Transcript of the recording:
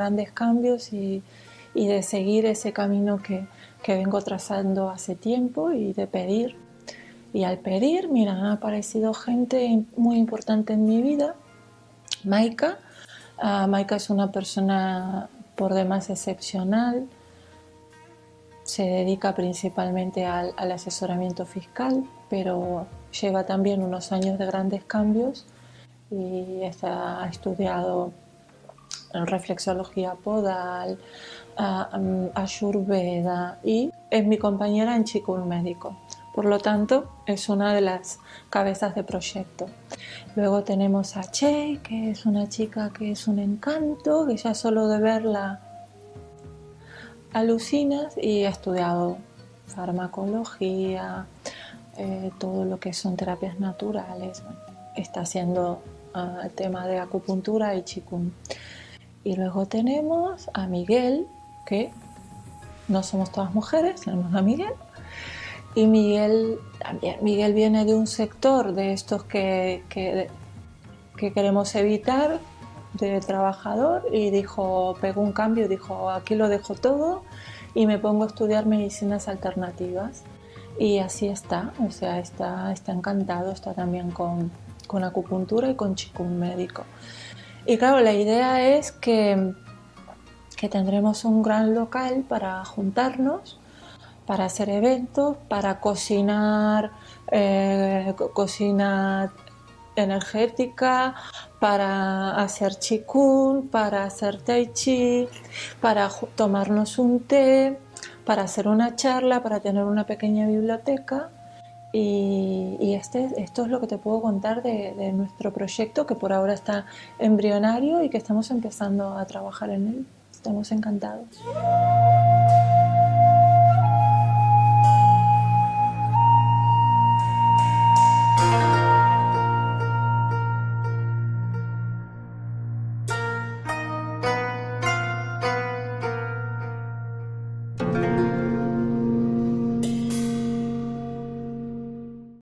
grandes cambios y de seguir ese camino que vengo trazando hace tiempo y de pedir. Y al pedir, mira, han aparecido gente muy importante en mi vida. Maika. Maika es una persona por demás excepcional. Se dedica principalmente al asesoramiento fiscal, pero lleva también unos años de grandes cambios y ha estudiado reflexología podal, Ayurveda y es mi compañera en Qigong médico. Por lo tanto, es una de las cabezas de proyecto. Luego tenemos a Che, que es una chica que es un encanto, que ya solo de verla alucinas y ha estudiado farmacología, todo lo que son terapias naturales. Está haciendo el tema de acupuntura y Qigong. Y luego tenemos a Miguel, que no somos todas mujeres, tenemos a Miguel. Y Miguel también. Miguel viene de un sector de estos que queremos evitar, de trabajador, y pegó un cambio y dijo, aquí lo dejo todo y me pongo a estudiar medicinas alternativas. Y así está, o sea, está encantado, está también con acupuntura y con Qigong médico. Y claro, la idea es que tendremos un gran local para juntarnos, para hacer eventos, para cocinar, cocina energética, para hacer Qigong, para hacer Tai Chi, para tomarnos un té, para hacer una charla, para tener una pequeña biblioteca. Y esto es lo que te puedo contar de nuestro proyecto, que por ahora está embrionario y que estamos empezando a trabajar en él. Estamos encantados.